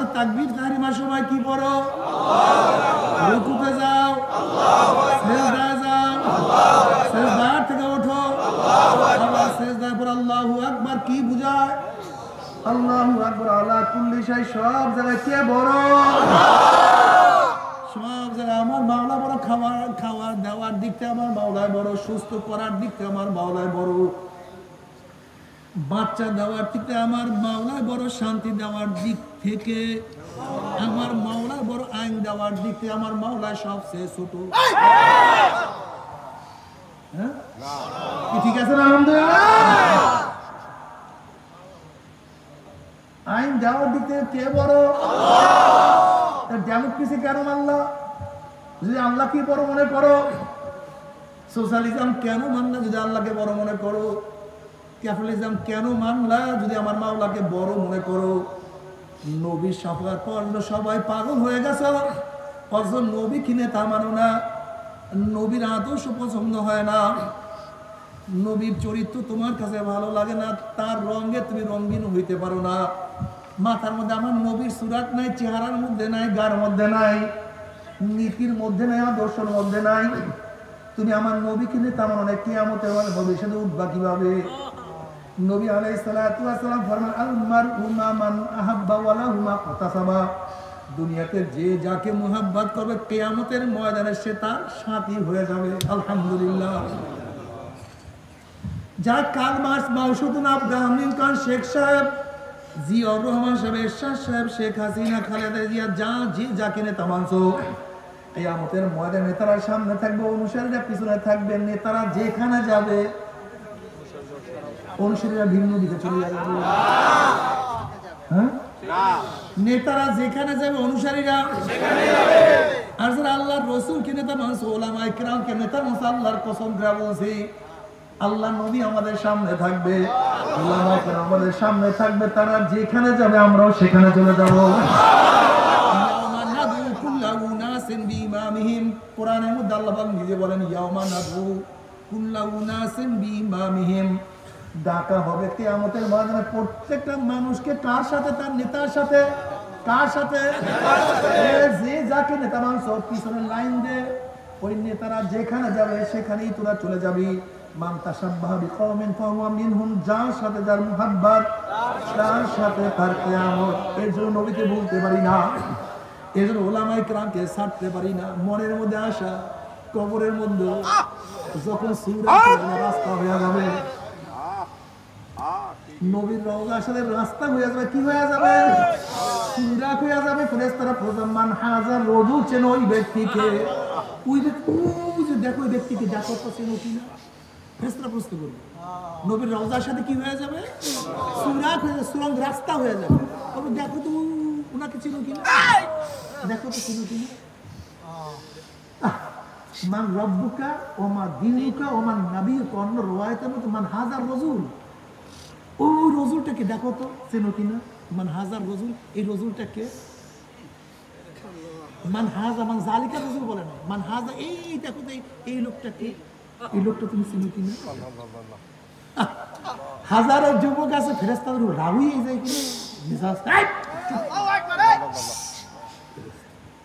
নামাজে তাকবীর তাহরিমার সময় কি পড়ো? রুকুতে যাও, সিজদায় যাও, সিজদা থেকে ওঠো, আবার সিজদায় পড়ো আল্লাহু আকবার। কি বুঝায়? আল্লাহু আকবার আলা কুল্লি শাই, সব জায়গায় কে বড়? সব জায়গায় আমার মাওলা বড়। খাওয়ার দেওয়ার দিক থেকে আমার মাওলায় বড়, সুস্থ করার দিক থেকে আমার মাওলায় বড়, বাচ্চা দেওয়ার দিক থেকে আমার মাওলায় বড়, শান্তি দেওয়ার দিক থেকে আমার মাওলায় বড়, আইন দেওয়ার দিক থেকে আমার মাওলায় সবচেয়ে ছোট। হ্যাঁ, ঠিক আছে না? আলহামদুলিল্লাহ। আইন দেওয়ার দিক থেকে কে বড়? ডেমোক্রেসি কেন মানলা যদি আল্লাহকে বড় মনে করো? সোশ্যালিজম কেন মানলা যদি আল্লাহকে বড় মনে করো? ক্যাপিটালিজম কেন মানলা যদি আমার মাওলাকে বড় মনে করো? নবীর সাফাত পড়লো সবাই পাগল হয়ে গেছে, অথচ নবী কিনে তা মানো না, নবীর আদর্শ পছন্দ হয় না, নবীর চরিত্র তোমার কাছে ভালো লাগে না, তার রঙে তুমি রঙিন হইতে পারো না। মাথার মধ্যে আমার নবীর সুরাত নাই, চেহারার মধ্যে নাই, গার মধ্যে নাই, নীতির মধ্যে নাই, আদর্শের মধ্যে নাই। তুমি আমার নবী কিনে তেমন অনেক কিয়ামতে ভবিষ্যতে উঠবা কিভাবে? নবী আলাইহিস সালাতু ওয়াস সালাম ফরমান আল মারউ মা মান আহাব্বা ওয়া লাহু মা কাতাসাবা। দুনিয়াতে যে যাকে মুহাব্বত করবে কিয়ামতের ময়দানে সে তার সাথী হয়ে যাবে। আলহামদুলিল্লাহ। যা কাল মার্চ, মাউসুদুন আব্রাহাম লিঙ্কন, শেখ সাহেব, জিয়াউর রহমান সাহেব, এরশাদ সাহেব, শেখ হাসিনা, খালেদা জিয়া, যে যাকে নেতা মানছো, কিয়ামতের ময়দানে নেতারা সামনে থাকবে, অনুসারীরা পিছনে থাকবে। নেতারা যেখানে যাবে অনুসারীরা ভিন্ন দিকে চলে যাবে। হ্যাঁ, নেতারা যেখানে যাবে অনুসারীরা সেখানে যাবে। আর যারা আল্লাহর রাসূলকে নেতা মানছে, উলামায়ে কিরামকে নেতা মানছে, আল্লাহর কসম করে বলছি আল্লাহ নবী আমাদের সামনে থাকবে, উলামায়ে কিরাম আমাদের সামনে থাকবে, তারা যেখানে যাবে আমরাও সেখানে চলে যাব। কোরআনের মধ্যে আল্লাহ পাক নিজে বলেন ইয়াউমা নাদউ কুল্লা উনাসিন বিইমামিহিম, ডাকা হবে কিয়ামতের ময়দানে প্রত্যেকটা মানুষকে। কার সাথে? তার নেতার সাথে। কার সাথে? যে যাকে নেতা মানছো পিছনে লাইন দে, ওই নেতারা যেখানে যাবে সেখানেই তোরা চলে যাবি। মান তাশাব্বাহা বিকওমিন ফাহুয়া মিনহুম, যার সাথে যার মুহাব্বত তার সাথে তার কিয়ামত। এর জন্য নবীকে বলতে পারি না, এর জন্য উলামায়ে কিরামকে ছাড়তে পারি না। মনের মধ্যে আশা, কবরের মধ্যে যখন সূরাত রাস্তা হয়ে যাবে, নবীর রওজার সাথে রাস্তা হয়ে যাবে, কি হয়ে যাবে? সূরাত হয়ে যাবে। ফেরেশতারা প্রজমান হাজার রজু চেন ওই ব্যক্তিকে, ওই যে দেখো ওই ব্যক্তিকে, দেখো তো চেনো কিনা? ফেরেশতারা প্রশ্ন করবে। নবীর রওজার সাথে কি হয়ে যাবে? সূরাত হয়ে যাবে, সুরঙ্গ রাস্তা হয়ে যাবে। তবে দেখো তো ওনাকে চেনো কিনা, দেখো তো চেনো কিনা? মান রব্বুকা ও মা দীনুকা ও মান নাবিয়ুকা, অন্য রওয়ায়াতের মধ্যে মান হাজার রাজূল, ওই রজুলটাকে দেখো তো চেনো কিনা? মান হাজার রজুল, এই রজুলটাকে মান হাজা মান জালিকা রজুল বলে না, মান হাজা, এই দেখো তো এই লোকটাকে, এই লোকটা তুমি চেনো কিনা? হাজারো যুবক আছে, ফেরেশতাদের রাগ হয়ে যায় কিনা?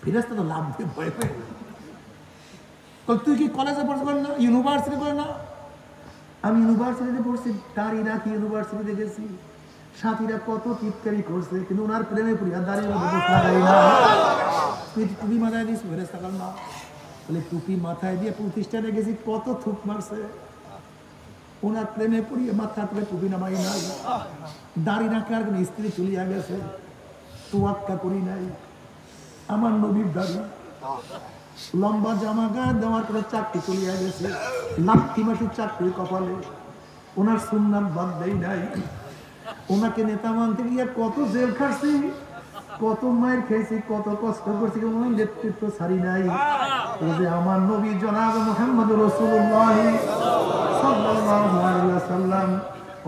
ফেরেশতা তো লাভ দিয়ে ভয় পায়। তুই কি কলেজে পড়তে পার না, ইউনিভার্সিটি করে না? আমি ইউনিভার্সিটিতে পড়ছি, দাঁড়িয়ে রাখি ইউনিভার্সিটিতে গেছি, সাথীরা কত টিপকারি করছে, কিন্তু ওনার প্রেমে পড়িয়া দাঁড়িয়ে লাগাই না। তুই টুপি মাথায় দিস, ফেরেশতা কাল না বলে টুপি মাথায় দিয়ে প্রতিষ্ঠানে গেছি, কত থুক মারছে, ওনার প্রেমে পড়িয়ে মাথা তুলে টুপি নামাই নাই, দাঁড়িয়ে রাখে আর স্ত্রী চলিয়া গেছে, তোয়াক্কা করি নাই। আমার নবীর দাঁড়ি লম্বা জামা গায়ে দেওয়ার পরে চাকরি চলিয়া গেছে, লাঠি মাটির চাকরি কপালে, ওনার সুন্নাত বাদ দেই নাই। ওনাকে নেতা মানতে গিয়ে কত জেল খাচ্ছি, কত মায়ের খেয়েছি, কত কষ্ট করছি, ওনার নেতৃত্ব ছাড়ি নাই। ও যে আমার নবী জনাব মুহাম্মদুর রাসূলুল্লাহ সাল্লাল্লাহু আলাইহি ওয়াসাল্লাম,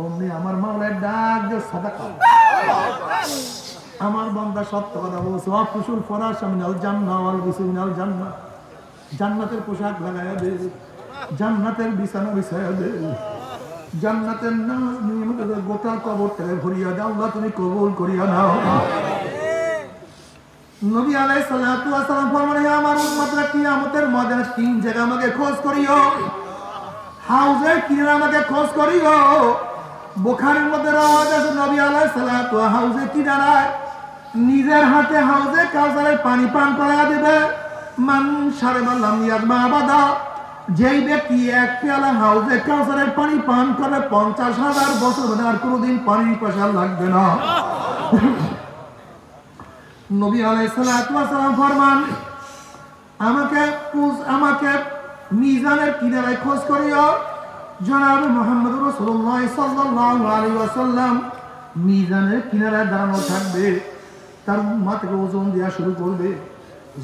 অমনি আমার মাওলার ডাক দিয়ে সাদাকা, আমার বান্দা সত্য কথা বলছে, অফুসুল ফরাশ মিনাল জান্নাহ ওয়াল বিসু মিনাল জান্নাহ, জান্নাতের পোশাক লাগায়া দে, জান্নাতের বিছানা বিছায়া দে, জান্নাতের নাজ নিয়ামতের গোটা কবরটাকে ভরিয়া দাও, আল্লাহ তুমি কবুল করিয়া নাও। নবী আলাইহিস সালাতু ওয়াস সালাম ফরমানে আমার উম্মতরা কিয়ামতের ময়দানে তিন জায়গা আমাকে খোঁজ করিও। হাউজের কিনারে আমাকে খোঁজ করিও। বুখারীর মধ্যে রওয়ায়াত আছে নবী আলাইহিস সালাতু হাউজে কিনারায় নিজের হাতে হাউজে কাউসারের পানি পান করায়া দিবে। মান শারিবা লাম ইয়াজমা আবাদা, যেই ব্যক্তি এক পেয়ালা হাউজে কাউসারের পানি পান করবে 50,000 বছর ধরে আর কোনোদিন পানির পিপাসা লাগবে না। নবী আলাইহিস সালাতু ওয়াস সালাম ফরমান আমাকে মিজানের কিনারায় খোঁজ করিও। জনাব মুহাম্মদ রাসূলুল্লাহ সাল্লাল্লাহু আলাইহি ওয়াসাল্লাম মিজানের কিনারায় দাঁড়ানো থাকবে। তার মাথাকে ওজন দেওয়া শুরু করবে।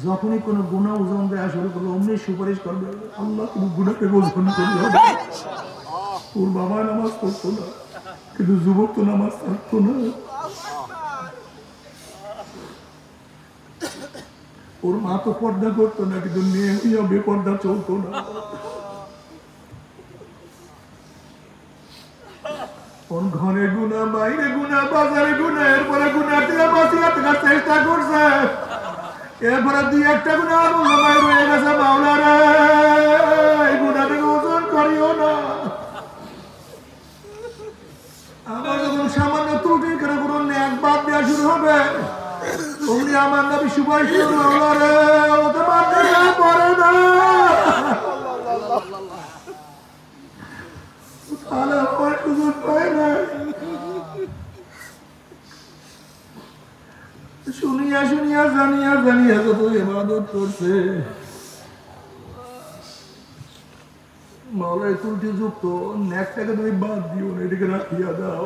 যখনই কোনো গুনাহ ওজন দেওয়া শুরু করবে অমনি সুপারিশ করবে, আল্লাহ তুমি গুনাহকে ওজন করো। তোর বাবা নামাজ পড়তো না, কিন্তু যুবক তো নামাজ পড়তো না। ওর মা তো পর্দা করতো না, কিন্তু মেয়ে হইয়া বেপর্দা চলতো না। ওর ঘরে গুনাহ, বাইরে গুনাহ, বাজারে গুনাহ, এরপরে গুনাহ থেকে বাঁচিয়ে থাকার চেষ্টা করছে। এরপরে দুই একটা গুনাহ আল্লাহ রয়ে গেছে। মাওলা রে, এই গুনাহটাকে ওজন করিও না। আমার যখন সামান্য ত্রুটির কারণে কোনো নেক বাদ দেওয়া শুরু হবে, অমনি আমার নবী সুপারিশ করবে, মাওলা রে ওটা বাদ দেওয়া পড়ে না। শুনিয়া শুনিয়া জানিয়া জানিয়া যত ইবাদত করছে, মাওলা ত্রুটি যুক্ত নেকটাকে তুমি বাদ দিও না, এটাকে রাখিয়া দাও।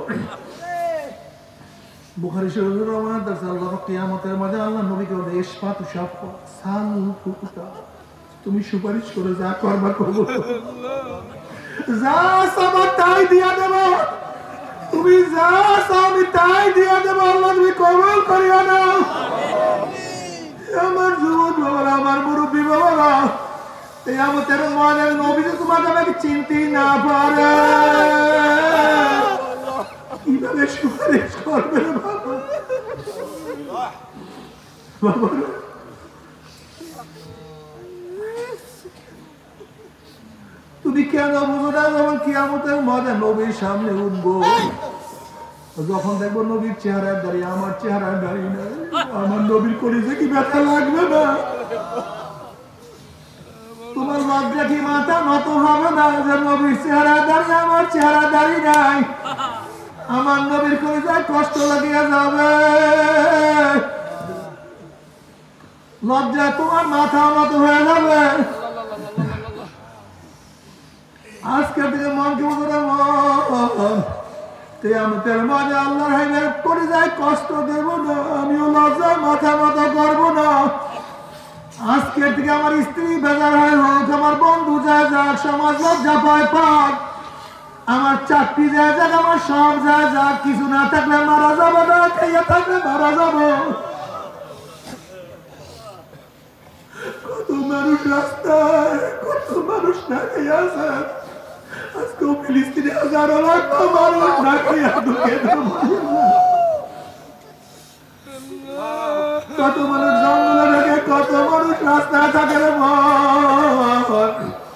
বুখারী শরীফের রওয়ায়াত আছে আল্লাহ কিয়ামতের মাঝে আল্লাহ নবীকে বলে ইশফাতু শাফা সাল ফুকুতা, তুমি সুপারিশ করে যা করবা করবো, যা চাবা তাই দিয়া দেব, তুমি যা চাও আমি তাই দিয়া দেব। আল্লাহ তুমি কবুল করিও না। আমার যুবক বাবারা, আমার মুরব্বী বাবারা, কিয়ামতের ময়দানে নবী যে তোমাকে আমাকে চিনতেই না পারে, কিভাবে সুপারিশ করবে বাবা? বাবা তুমি কেন বুঝো না? যখন কিয়ামতের ময়দানে নবীর সামনে উঠবো, যখন দেখবো নবীর চেহারায় দাঁড়িয়ে আমার চেহারায় দাঁড়িয়ে নাই, আমার নবীর কলিজে কি ব্যথা লাগবে না? তোমার লজ্জা কি মাথা নত হবে না যে নবীর চেহারায় দাঁড়িয়ে আমার চেহারা দাঁড়িয়ে নাই? আমার নবীর কলিজায় কষ্ট লাগিয়ে যাবে। লজ্জা তোমার মাথা নত হয়ে যাবে। আজকে থেকে মনকে বলতে মন, কিয়ামতের মাঝে আল্লাহর হাবিবের কলিজায় কষ্ট দেব না, আমিও লজ্জায় মাথা নত করব না। আজকে থেকে আমার স্ত্রী বেজার হয় হোক, আমার বন্ধু যায় যাক, সমাজ লজ্জা পায় পাক, আমার চাকরি যায় যাক, আমার সব যায় যাক, কিছু না থাকলে মারা যাবো না, খাইয়া থাকলে মারা যাবো। কত মানুষ রাস্তায়, কত মানুষ না খাইয়া আছে। আজকেও ফিলিস্তিনে হাজারো লাখ মানুষ না খাইয়া ঢুকে, কত মানুষ জঙ্গলে থাকে, কত মানুষ রাস্তায় থাকে রে।